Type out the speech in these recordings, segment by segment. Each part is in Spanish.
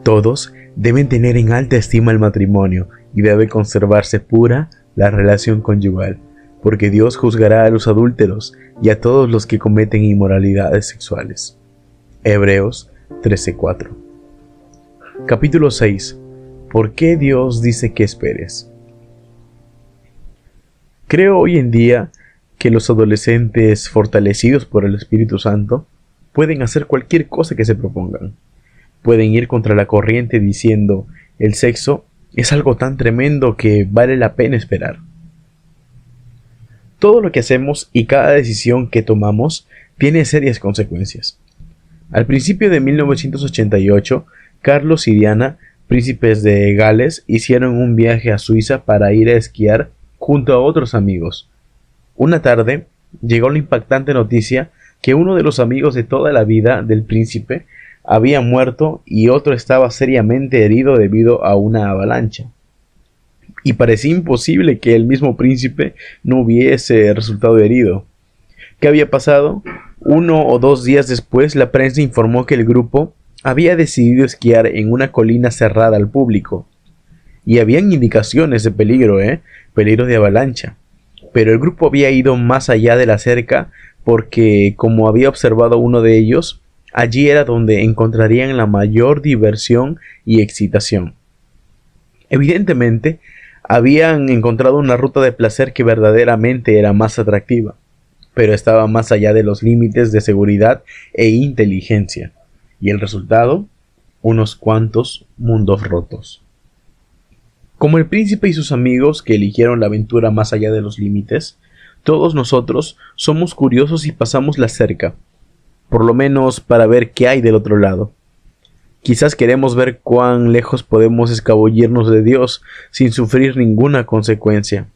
Todos deben tener en alta estima el matrimonio y debe conservarse pura la relación conyugal, porque Dios juzgará a los adúlteros y a todos los que cometen inmoralidades sexuales. Hebreos 13:4. Capítulo 6. ¿Por qué Dios dice que esperes? Creo hoy en día que los adolescentes fortalecidos por el Espíritu Santo pueden hacer cualquier cosa que se propongan. Pueden ir contra la corriente diciendo, el sexo es algo tan tremendo que vale la pena esperar. Todo lo que hacemos y cada decisión que tomamos tiene serias consecuencias. Al principio de 1988, Carlos y Diana, príncipes de Gales, hicieron un viaje a Suiza para ir a esquiar junto a otros amigos. Una tarde, llegó la impactante noticia que uno de los amigos de toda la vida del príncipe había muerto y otro estaba seriamente herido debido a una avalancha. Y parecía imposible que el mismo príncipe no hubiese resultado herido. ¿Qué había pasado? 1 o 2 días después, la prensa informó que el grupo había decidido esquiar en una colina cerrada al público. Y habían indicaciones de peligro, peligro de avalancha. Pero el grupo había ido más allá de la cerca porque, como había observado uno de ellos, allí era donde encontrarían la mayor diversión y excitación. Evidentemente, habían encontrado una ruta de placer que verdaderamente era más atractiva, pero estaba más allá de los límites de seguridad e inteligencia. Y el resultado, unos cuantos mundos rotos. Como el príncipe y sus amigos que eligieron la aventura más allá de los límites, todos nosotros somos curiosos y pasamos la cerca, por lo menos para ver qué hay del otro lado. Quizás queremos ver cuán lejos podemos escabullirnos de Dios sin sufrir ninguna consecuencia.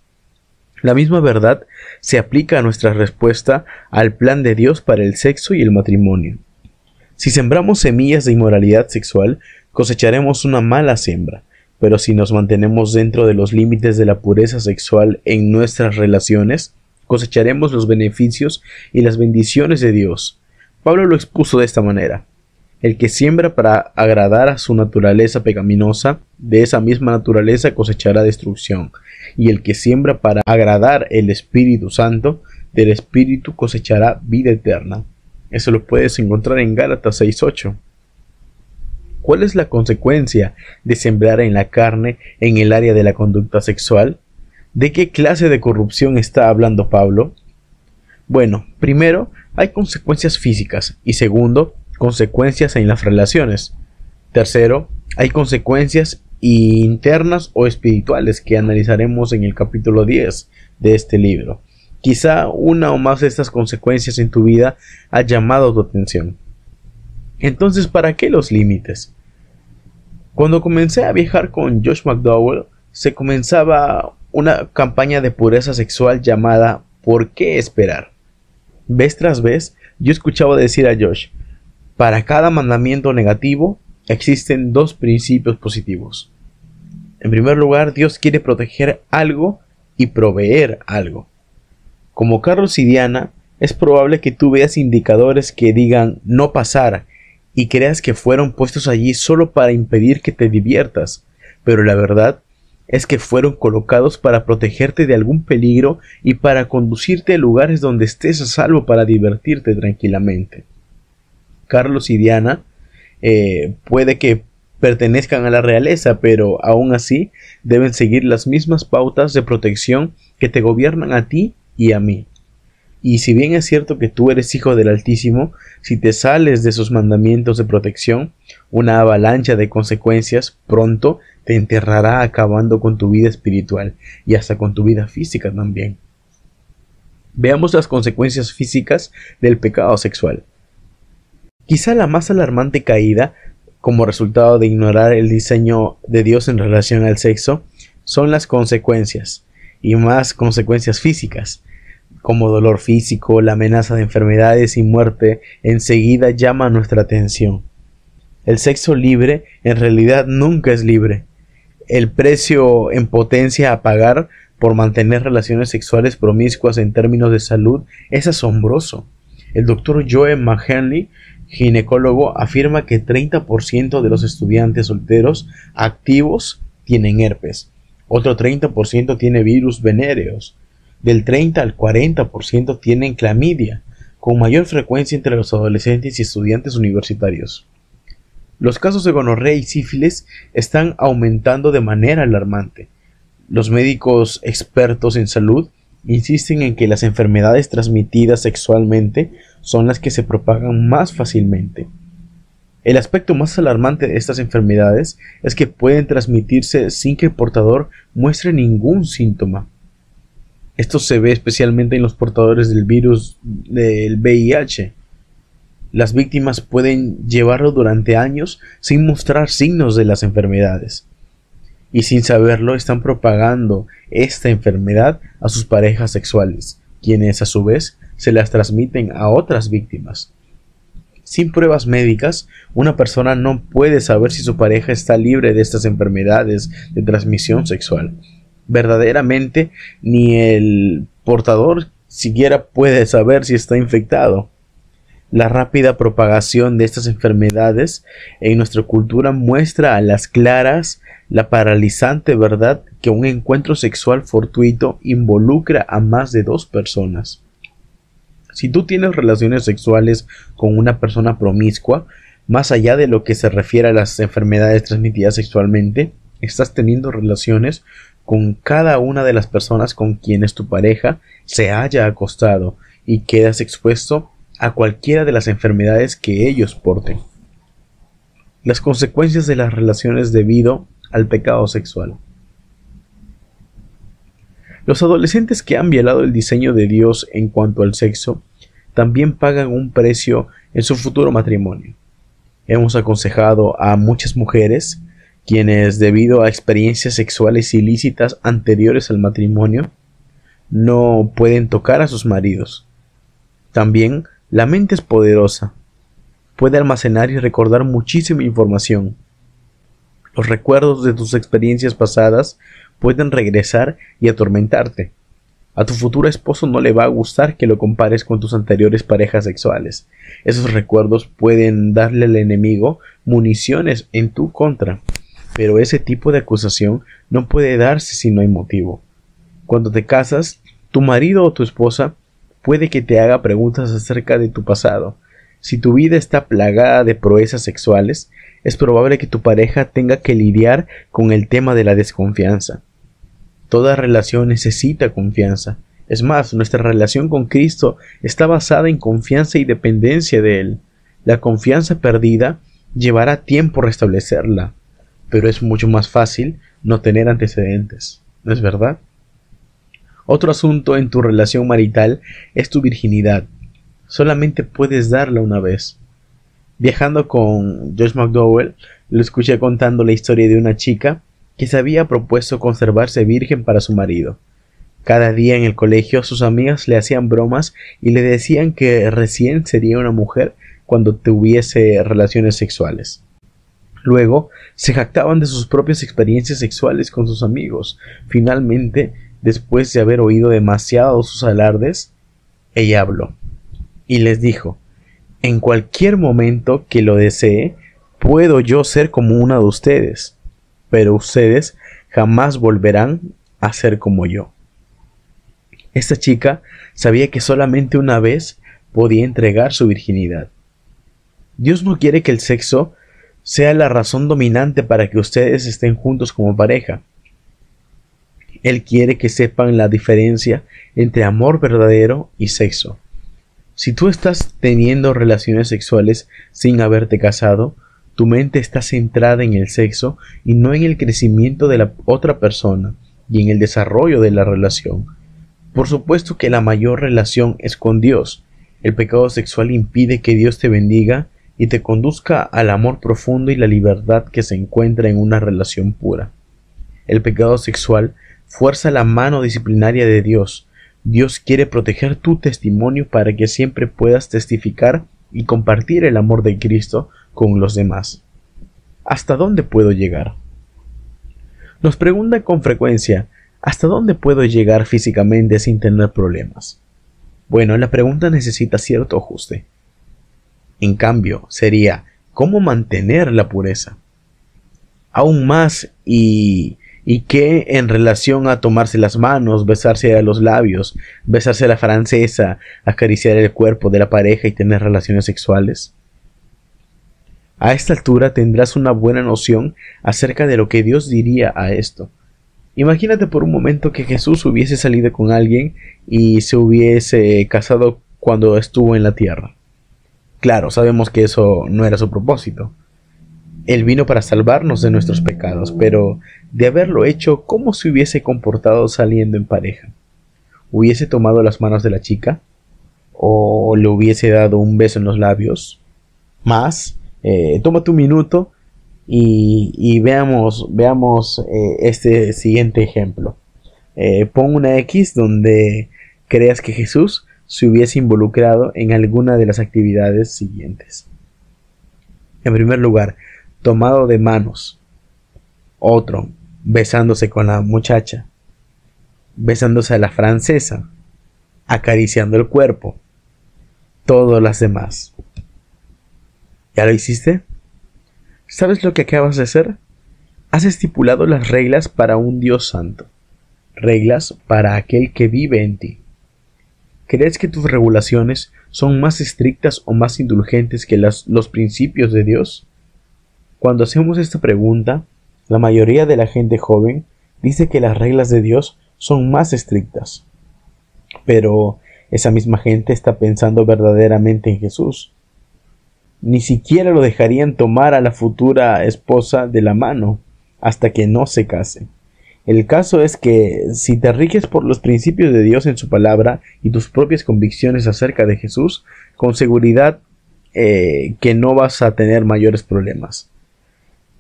La misma verdad se aplica a nuestra respuesta al plan de Dios para el sexo y el matrimonio. Si sembramos semillas de inmoralidad sexual, cosecharemos una mala siembra, pero si nos mantenemos dentro de los límites de la pureza sexual en nuestras relaciones, cosecharemos los beneficios y las bendiciones de Dios. Pablo lo expuso de esta manera: el que siembra para agradar a su naturaleza pecaminosa, de esa misma naturaleza cosechará destrucción, y el que siembra para agradar el Espíritu Santo, del Espíritu cosechará vida eterna. Eso lo puedes encontrar en Gálatas 6:8. ¿Cuál es la consecuencia de sembrar en la carne en el área de la conducta sexual? ¿De qué clase de corrupción está hablando Pablo? Bueno, primero, hay consecuencias físicas y segundo, consecuencias en las relaciones. Tercero, hay consecuencias internas o espirituales que analizaremos en el capítulo 10 de este libro. Quizá una o más de estas consecuencias en tu vida ha llamado tu atención. Entonces, ¿para qué los límites? Cuando comencé a viajar con Josh McDowell, se comenzaba una campaña de pureza sexual llamada ¿Por qué esperar? Vez tras vez, yo escuchaba decir a Josh, para cada mandamiento negativo existen 2 principios positivos. En primer lugar, Dios quiere proteger algo y proveer algo. Como Carlos y Diana, es probable que tú veas indicadores que digan no pasar y creas que fueron puestos allí solo para impedir que te diviertas, pero la verdad es que fueron colocados para protegerte de algún peligro y para conducirte a lugares donde estés a salvo para divertirte tranquilamente. Carlos y Diana puede que pertenezcan a la realeza, pero aún así deben seguir las mismas pautas de protección que te gobiernan a ti y a mí. Y si bien es cierto que tú eres hijo del Altísimo, si te sales de sus mandamientos de protección, una avalancha de consecuencias pronto te enterrará acabando con tu vida espiritual y hasta con tu vida física también. Veamos las consecuencias físicas del pecado sexual. Quizá la más alarmante caída, como resultado de ignorar el diseño de Dios en relación al sexo, son las consecuencias, y más consecuencias físicas, como dolor físico, la amenaza de enfermedades y muerte, enseguida llama nuestra atención. El sexo libre en realidad nunca es libre. El precio en potencia a pagar por mantener relaciones sexuales promiscuas en términos de salud es asombroso. El doctor Joe McHenley ginecólogo, afirma que 30% de los estudiantes solteros activos tienen herpes. Otro 30% tiene virus venéreos. Del 30 al 40% tienen clamidia, con mayor frecuencia entre los adolescentes y estudiantes universitarios. Los casos de gonorrea y sífilis están aumentando de manera alarmante. Los médicos expertos en salud insisten en que las enfermedades transmitidas sexualmente son las que se propagan más fácilmente. El aspecto más alarmante de estas enfermedades es que pueden transmitirse sin que el portador muestre ningún síntoma. Esto se ve especialmente en los portadores del virus del VIH. Las víctimas pueden llevarlo durante años sin mostrar signos de las enfermedades. Y sin saberlo están propagando esta enfermedad a sus parejas sexuales, quienes a su vez se las transmiten a otras víctimas. Sin pruebas médicas, una persona no puede saber si su pareja está libre de estas enfermedades de transmisión sexual. Verdaderamente, ni el portador siquiera puede saber si está infectado. La rápida propagación de estas enfermedades en nuestra cultura muestra a las claras la paralizante verdad que un encuentro sexual fortuito involucra a más de 2 personas. Si tú tienes relaciones sexuales con una persona promiscua, más allá de lo que se refiere a las enfermedades transmitidas sexualmente, estás teniendo relaciones con cada una de las personas con quienes tu pareja se haya acostado y quedas expuesto a cualquiera de las enfermedades que ellos porten. Las consecuencias de las relaciones debido al pecado sexual. Los adolescentes que han violado el diseño de Dios en cuanto al sexo también pagan un precio en su futuro matrimonio. Hemos aconsejado a muchas mujeres quienes, debido a experiencias sexuales ilícitas anteriores al matrimonio, no pueden tocar a sus maridos. También la mente es poderosa. Puede almacenar y recordar muchísima información. Los recuerdos de tus experiencias pasadas pueden regresar y atormentarte. A tu futuro esposo no le va a gustar que lo compares con tus anteriores parejas sexuales. Esos recuerdos pueden darle al enemigo municiones en tu contra. Pero ese tipo de acusación no puede darse si no hay motivo. Cuando te casas, tu marido o tu esposa puede que te haga preguntas acerca de tu pasado. Si tu vida está plagada de proezas sexuales, es probable que tu pareja tenga que lidiar con el tema de la desconfianza. Toda relación necesita confianza. Es más, nuestra relación con Cristo está basada en confianza y dependencia de Él. La confianza perdida llevará tiempo restablecerla, pero es mucho más fácil no tener antecedentes, ¿no es verdad? Otro asunto en tu relación marital es tu virginidad. Solamente puedes darla una vez. Viajando con Josh McDowell, lo escuché contando la historia de una chica que se había propuesto conservarse virgen para su marido. Cada día en el colegio sus amigas le hacían bromas y le decían que recién sería una mujer cuando tuviese relaciones sexuales. Luego se jactaban de sus propias experiencias sexuales con sus amigos. Finalmente, después de haber oído demasiados sus alardes, ella habló y les dijo: en cualquier momento que lo desee, puedo yo ser como una de ustedes, pero ustedes jamás volverán a ser como yo. Esta chica sabía que solamente una vez podía entregar su virginidad. Dios no quiere que el sexo sea la razón dominante para que ustedes estén juntos como pareja. Él quiere que sepan la diferencia entre amor verdadero y sexo. Si tú estás teniendo relaciones sexuales sin haberte casado, tu mente está centrada en el sexo y no en el crecimiento de la otra persona y en el desarrollo de la relación. Por supuesto que la mayor relación es con Dios. El pecado sexual impide que Dios te bendiga y te conduzca al amor profundo y la libertad que se encuentra en una relación pura. El pecado sexual fuerza la mano disciplinaria de Dios. Dios quiere proteger tu testimonio para que siempre puedas testificar y compartir el amor de Cristo con los demás. ¿Hasta dónde puedo llegar? Nos preguntan con frecuencia: ¿hasta dónde puedo llegar físicamente sin tener problemas? Bueno, la pregunta necesita cierto ajuste. En cambio, sería cómo mantener la pureza. Aún más, y que en relación a tomarse las manos, besarse a los labios, besarse a la francesa, acariciar el cuerpo de la pareja y tener relaciones sexuales. A esta altura tendrás una buena noción acerca de lo que Dios diría a esto. Imagínate por un momento que Jesús hubiese salido con alguien y se hubiese casado cuando estuvo en la tierra. Claro, sabemos que eso no era su propósito. Él vino para salvarnos de nuestros pecados, pero de haberlo hecho, ¿cómo se hubiese comportado saliendo en pareja? ¿Hubiese tomado las manos de la chica? ¿O le hubiese dado un beso en los labios? Tómate un minuto y veamos este siguiente ejemplo. Pon una X donde creas que Jesús se hubiese involucrado en alguna de las actividades siguientes. En primer lugar, tomado de manos. Otro, besándose con la muchacha. Besándose a la francesa. Acariciando el cuerpo. Todas las demás. ¿Ya lo hiciste? ¿Sabes lo que acabas de hacer? Has estipulado las reglas para un Dios santo. Reglas para aquel que vive en ti. ¿Crees que tus regulaciones son más estrictas o más indulgentes que los principios de Dios? Cuando hacemos esta pregunta, la mayoría de la gente joven dice que las reglas de Dios son más estrictas. Pero esa misma gente está pensando verdaderamente en Jesús. Ni siquiera lo dejarían tomar a la futura esposa de la mano hasta que no se case. El caso es que si te riges por los principios de Dios en su palabra y tus propias convicciones acerca de Jesús, con seguridad que no vas a tener mayores problemas.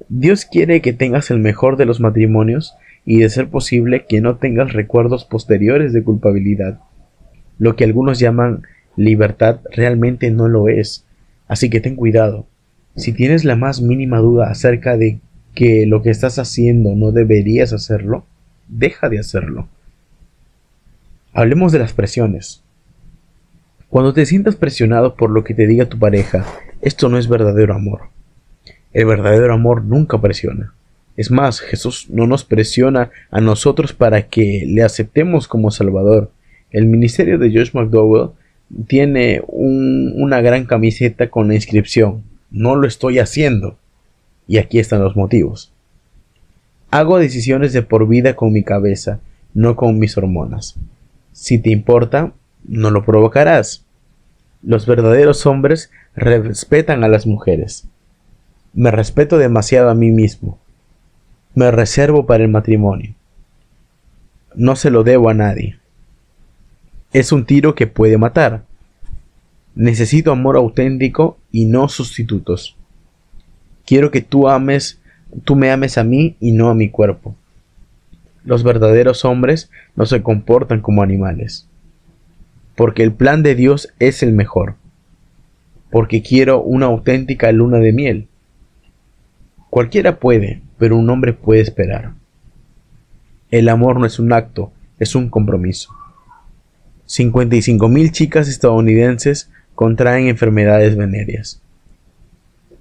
Dios quiere que tengas el mejor de los matrimonios y, de ser posible, que no tengas recuerdos posteriores de culpabilidad. Lo que algunos llaman libertad realmente no lo es, así que ten cuidado. Si tienes la más mínima duda acerca de que lo que estás haciendo no deberías hacerlo, deja de hacerlo. Hablemos de las presiones. Cuando te sientas presionado por lo que te diga tu pareja, esto no es verdadero amor. El verdadero amor nunca presiona. Es más, Jesús no nos presiona a nosotros para que le aceptemos como Salvador. El ministerio de Josh McDowell tiene una gran camiseta con la inscripción: no lo estoy haciendo. Y aquí están los motivos. Hago decisiones de por vida con mi cabeza, no con mis hormonas. Si te importa, no lo provocarás. Los verdaderos hombres respetan a las mujeres. Me respeto demasiado a mí mismo. Me reservo para el matrimonio. No se lo debo a nadie. Es un tiro que puede matar. Necesito amor auténtico y no sustitutos. Quiero que tú me ames a mí y no a mi cuerpo. Los verdaderos hombres no se comportan como animales. Porque el plan de Dios es el mejor. Porque quiero una auténtica luna de miel. Cualquiera puede, pero un hombre puede esperar. El amor no es un acto, es un compromiso. 55,000 chicas estadounidenses contraen enfermedades venéreas.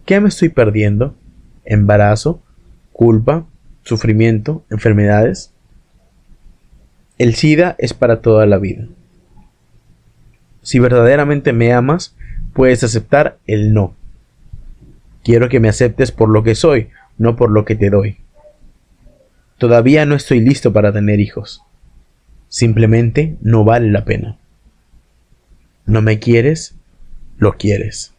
¿Qué me estoy perdiendo? ¿Embarazo? ¿Culpa? ¿Sufrimiento? ¿Enfermedades? El SIDA es para toda la vida. Si verdaderamente me amas, puedes aceptar el no. Quiero que me aceptes por lo que soy, no por lo que te doy. Todavía no estoy listo para tener hijos. Simplemente no vale la pena. ¿No me quieres? Lo quieres.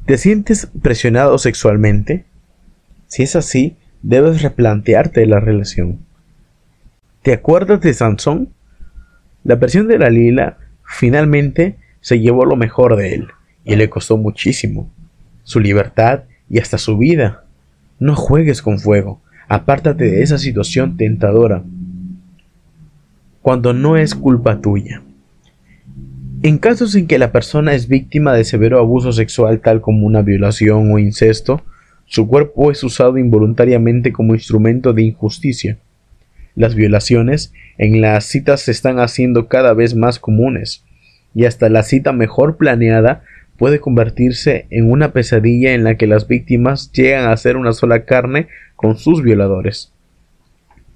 ¿Te sientes presionado sexualmente? Si es así, debes replantearte la relación. ¿Te acuerdas de Sansón? La versión de Dalila finalmente se llevó lo mejor de él, y le costó muchísimo. Su libertad y hasta su vida. No juegues con fuego. Apártate de esa situación tentadora. Cuando no es culpa tuya. En casos en que la persona es víctima de severo abuso sexual, tal como una violación o incesto, su cuerpo es usado involuntariamente como instrumento de injusticia. Las violaciones en las citas se están haciendo cada vez más comunes, y hasta la cita mejor planeada puede convertirse en una pesadilla en la que las víctimas llegan a ser una sola carne con sus violadores.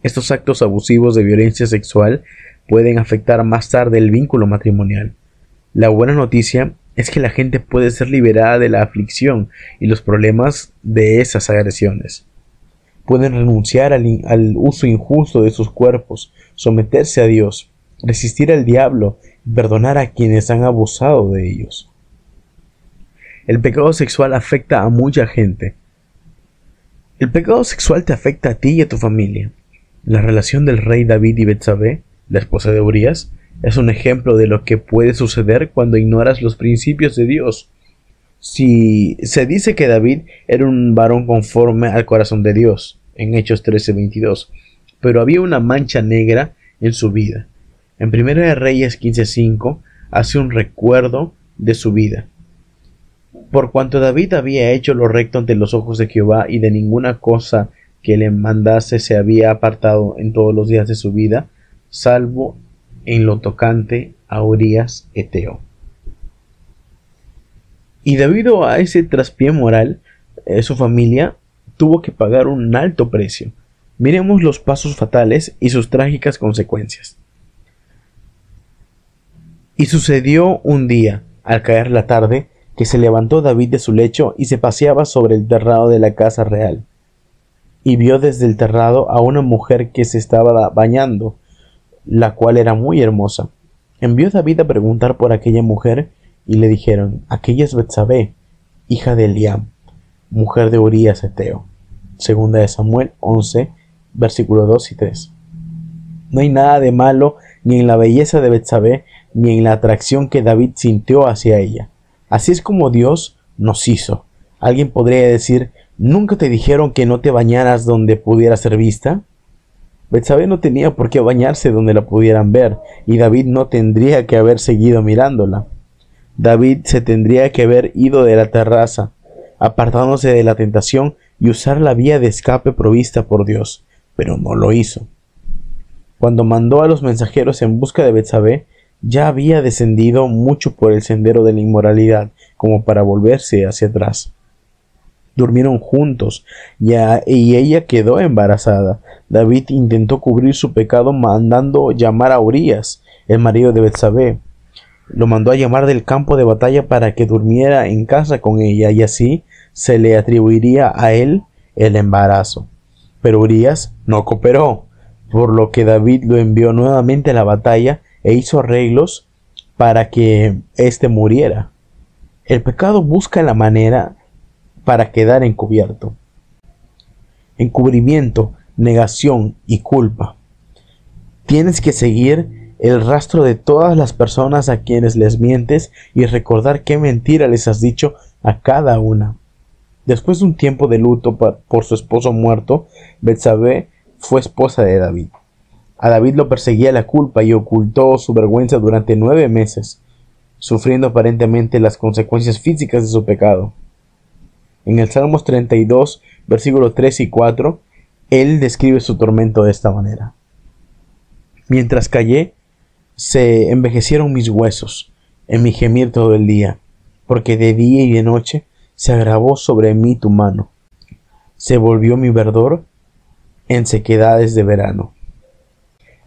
Estos actos abusivos de violencia sexual pueden afectar más tarde el vínculo matrimonial. La buena noticia es que la gente puede ser liberada de la aflicción y los problemas de esas agresiones. Pueden renunciar al uso injusto de sus cuerpos, someterse a Dios, resistir al diablo y perdonar a quienes han abusado de ellos. El pecado sexual afecta a mucha gente. El pecado sexual te afecta a ti y a tu familia. La relación del rey David y Betsabé, la esposa de Urías, es un ejemplo de lo que puede suceder cuando ignoras los principios de Dios. Si se dice que David era un varón conforme al corazón de Dios, en Hechos 13:22, pero había una mancha negra en su vida. En 1 de Reyes 15:5 hace un recuerdo de su vida. Por cuanto David había hecho lo recto ante los ojos de Jehová y de ninguna cosa que le mandase se había apartado en todos los días de su vida, salvo en lo tocante a Urías heteo. Y debido a ese traspié moral, su familia tuvo que pagar un alto precio. Miremos los pasos fatales y sus trágicas consecuencias. Y sucedió un día, al caer la tarde, que se levantó David de su lecho y se paseaba sobre el terrado de la casa real. Y vio desde el terrado a una mujer que se estaba bañando, la cual era muy hermosa. Envió David a preguntar por aquella mujer, y le dijeron: aquella es Betsabé, hija de Eliam, mujer de Urías heteo. Segunda de Samuel 11, versículos 2 y 3. No hay nada de malo ni en la belleza de Betsabé, ni en la atracción que David sintió hacia ella. Así es como Dios nos hizo. Alguien podría decir: ¿nunca te dijeron que no te bañaras donde pudiera ser vista? Betsabé no tenía por qué bañarse donde la pudieran ver, y David no tendría que haber seguido mirándola. David se tendría que haber ido de la terraza, apartándose de la tentación y usar la vía de escape provista por Dios, pero no lo hizo. Cuando mandó a los mensajeros en busca de Betsabé, ya había descendido mucho por el sendero de la inmoralidad como para volverse hacia atrás. Durmieron juntos y ella quedó embarazada. David intentó cubrir su pecado mandando llamar a Urías, el marido de Betsabé. Lo mandó a llamar del campo de batalla para que durmiera en casa con ella, y así se le atribuiría a él el embarazo. Pero Urías no cooperó, por lo que David lo envió nuevamente a la batalla e hizo arreglos para que éste muriera. El pecado busca la manera para quedar encubierto. Encubrimiento, negación y culpa. Tienes que seguir el rastro de todas las personas a quienes les mientes y recordar qué mentira les has dicho a cada una. Después de un tiempo de luto por su esposo muerto, Betsabé fue esposa de David. A David lo perseguía la culpa y ocultó su vergüenza durante 9 meses, sufriendo aparentemente las consecuencias físicas de su pecado. En el Salmos 32, versículos 3 y 4, él describe su tormento de esta manera: mientras callé, se envejecieron mis huesos en mi gemir todo el día, porque de día y de noche se agravó sobre mí tu mano. Se volvió mi verdor en sequedades de verano.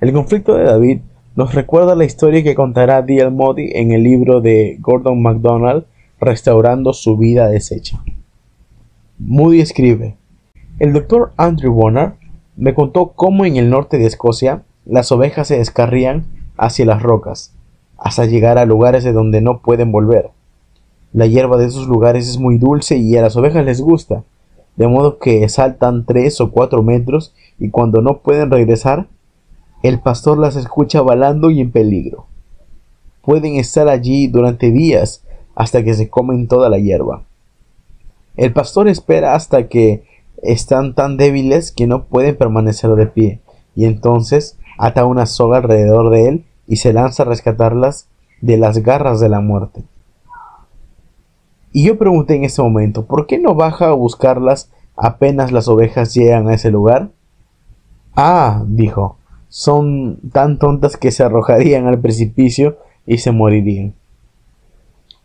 El conflicto de David nos recuerda la historia que contará D.L. Moody en el libro de Gordon MacDonald, Restaurando su vida deshecha. Moody escribe: el doctor Andrew Bonner me contó cómo en el norte de Escocia las ovejas se descarrían hacia las rocas, hasta llegar a lugares de donde no pueden volver. La hierba de esos lugares es muy dulce y a las ovejas les gusta, de modo que saltan 3 o 4 metros y cuando no pueden regresar, el pastor las escucha balando y en peligro. Pueden estar allí durante días hasta que se comen toda la hierba. El pastor espera hasta que están tan débiles que no pueden permanecer de pie, y entonces ata una soga alrededor de él y se lanza a rescatarlas de las garras de la muerte. Y yo pregunté en ese momento: ¿por qué no baja a buscarlas apenas las ovejas llegan a ese lugar? Ah, dijo, son tan tontas que se arrojarían al precipicio y se morirían.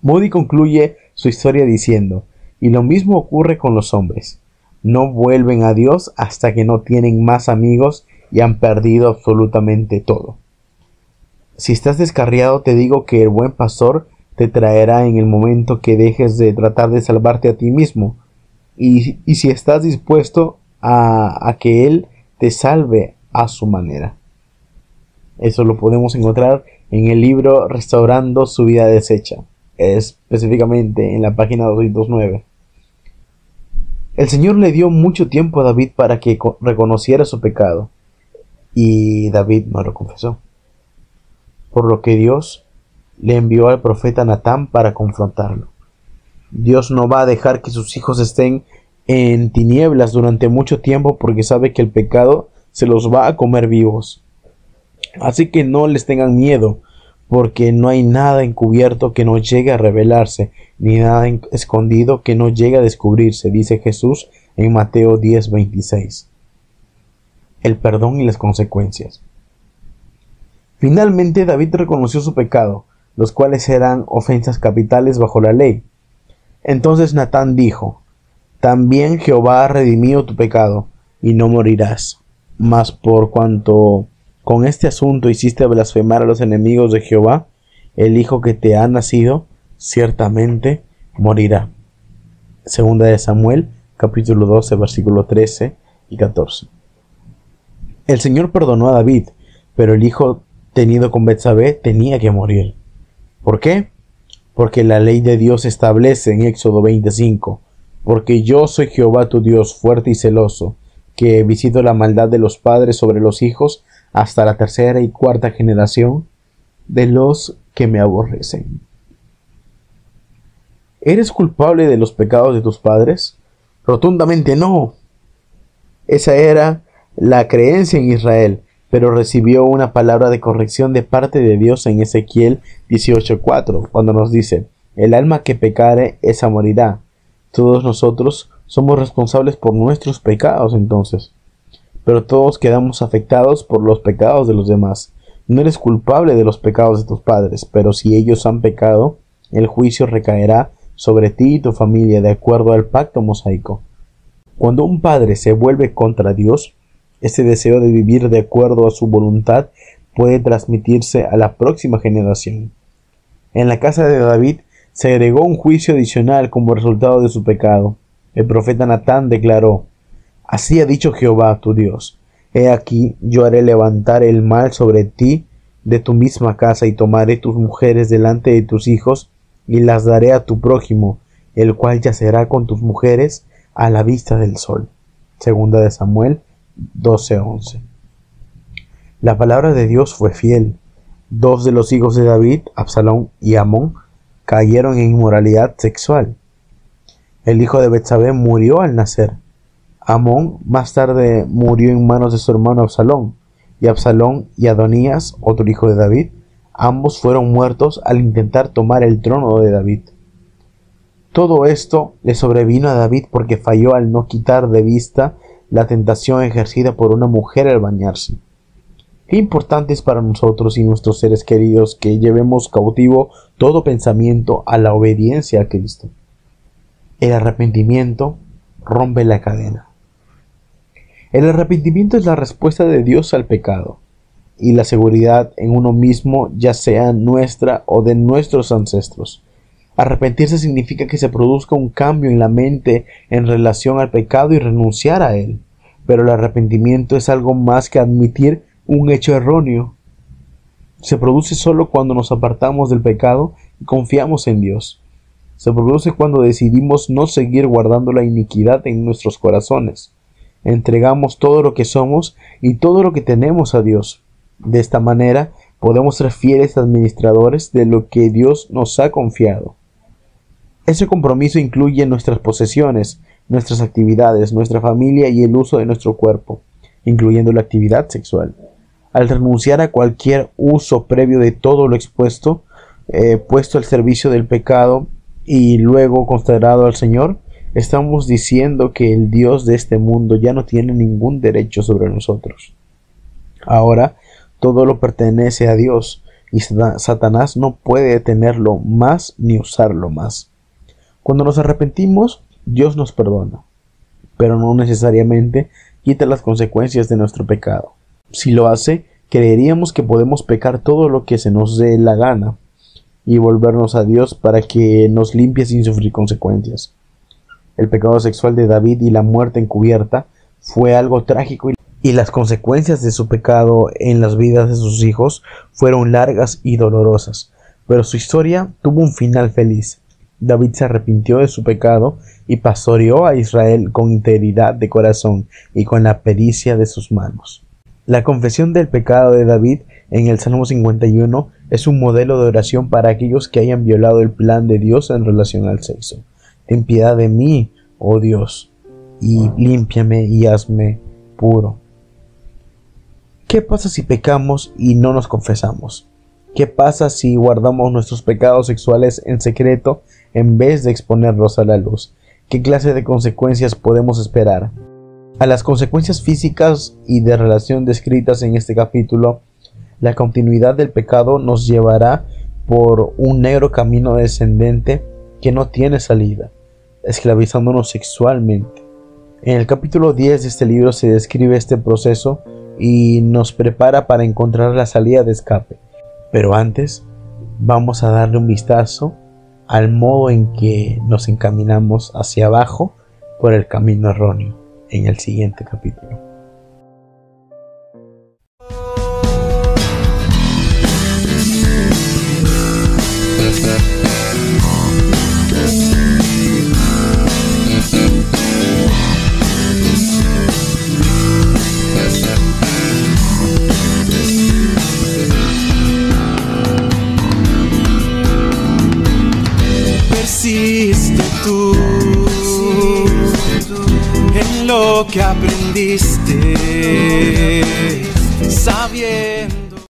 Moody concluye su historia diciendo, y lo mismo ocurre con los hombres. No vuelven a Dios hasta que no tienen más amigos y han perdido absolutamente todo. Si estás descarriado, te digo que el buen pastor te traerá en el momento que dejes de tratar de salvarte a ti mismo. Y si estás dispuesto a que Él te salve a su manera. Eso lo podemos encontrar en el libro Restaurando su vida deshecha, específicamente en la página 209. El Señor le dio mucho tiempo a David para que reconociera su pecado, y David no lo confesó. Por lo que Dios le envió al profeta Natán para confrontarlo. Dios no va a dejar que sus hijos estén en tinieblas durante mucho tiempo porque sabe que el pecado se los va a comer vivos. Así que no les tengan miedo, porque no hay nada encubierto que no llegue a revelarse, ni nada escondido que no llegue a descubrirse, dice Jesús en Mateo 10:26. El perdón y las consecuencias. Finalmente David reconoció su pecado, los cuales eran ofensas capitales bajo la ley. Entonces Natán dijo, también Jehová ha redimido tu pecado, y no morirás. Mas por cuanto con este asunto hiciste blasfemar a los enemigos de Jehová, el hijo que te ha nacido ciertamente morirá. Segunda de Samuel, capítulo 12, versículo 13 y 14. El Señor perdonó a David, pero el hijo tenido con Betsabé tenía que morir. ¿Por qué? Porque la ley de Dios establece en Éxodo 25, porque yo soy Jehová tu Dios fuerte y celoso, que visito la maldad de los padres sobre los hijos hasta la tercera y cuarta generación de los que me aborrecen. ¿Eres culpable de los pecados de tus padres? Rotundamente no. Esa era la creencia en Israel, pero recibió una palabra de corrección de parte de Dios en Ezequiel 18:4, cuando nos dice, el alma que pecare, esa morirá. Todos nosotros somos responsables por nuestros pecados entonces, pero todos quedamos afectados por los pecados de los demás. No eres culpable de los pecados de tus padres, pero si ellos han pecado, el juicio recaerá sobre ti y tu familia de acuerdo al pacto mosaico. Cuando un padre se vuelve contra Dios, ese deseo de vivir de acuerdo a su voluntad puede transmitirse a la próxima generación. En la casa de David se agregó un juicio adicional como resultado de su pecado. El profeta Natán declaró, así ha dicho Jehová tu Dios, he aquí yo haré levantar el mal sobre ti de tu misma casa y tomaré tus mujeres delante de tus hijos y las daré a tu prójimo, el cual yacerá con tus mujeres a la vista del sol. Segunda de Samuel 12:11. La palabra de Dios fue fiel. Dos de los hijos de David, Absalón y Amón, cayeron en inmoralidad sexual. El hijo de Betsabé murió al nacer. Amón más tarde murió en manos de su hermano Absalón, y Absalón y Adonías, otro hijo de David, ambos fueron muertos al intentar tomar el trono de David. Todo esto le sobrevino a David porque falló al no quitar de vista la tentación ejercida por una mujer al bañarse. Qué importante es para nosotros y nuestros seres queridos que llevemos cautivo todo pensamiento a la obediencia a Cristo. El arrepentimiento rompe la cadena. El arrepentimiento es la respuesta de Dios al pecado y la seguridad en uno mismo, ya sea nuestra o de nuestros ancestros. Arrepentirse significa que se produzca un cambio en la mente en relación al pecado y renunciar a él. Pero el arrepentimiento es algo más que admitir un hecho erróneo. Se produce solo cuando nos apartamos del pecado y confiamos en Dios. Se produce cuando decidimos no seguir guardando la iniquidad en nuestros corazones. Entregamos todo lo que somos y todo lo que tenemos a Dios. De esta manera podemos ser fieles administradores de lo que Dios nos ha confiado. Ese compromiso incluye nuestras posesiones, nuestras actividades, nuestra familia y el uso de nuestro cuerpo, incluyendo la actividad sexual. Al renunciar a cualquier uso previo de todo lo expuesto, puesto al servicio del pecado y luego consagrado al Señor, estamos diciendo que el Dios de este mundo ya no tiene ningún derecho sobre nosotros. Ahora todo lo pertenece a Dios. y Satanás no puede detenerlo más ni usarlo más. Cuando nos arrepentimos, Dios nos perdona, pero no necesariamente quita las consecuencias de nuestro pecado. Si lo hace, creeríamos que podemos pecar todo lo que se nos dé la gana y volvernos a Dios para que nos limpie sin sufrir consecuencias. El pecado sexual de David y la muerte encubierta fue algo trágico y las consecuencias de su pecado en las vidas de sus hijos fueron largas y dolorosas, pero su historia tuvo un final feliz. David se arrepintió de su pecado y pastoreó a Israel con integridad de corazón y con la pericia de sus manos. La confesión del pecado de David en el Salmo 51 es un modelo de oración para aquellos que hayan violado el plan de Dios en relación al sexo. Ten piedad de mí, oh Dios, y límpiame y hazme puro. ¿Qué pasa si pecamos y no nos confesamos? ¿Qué pasa si guardamos nuestros pecados sexuales en secreto en vez de exponerlos a la luz? ¿Qué clase de consecuencias podemos esperar? A las consecuencias físicas y de relación descritas en este capítulo, la continuidad del pecado nos llevará por un negro camino descendente que no tiene salida, esclavizándonos sexualmente. En el capítulo 10 de este libro se describe este proceso y nos prepara para encontrar la salida de escape. Pero antes, vamos a darle un vistazo al modo en que nos encaminamos hacia abajo por el camino erróneo en el siguiente capítulo. Persiste tú en lo que aprendiste, sabiendo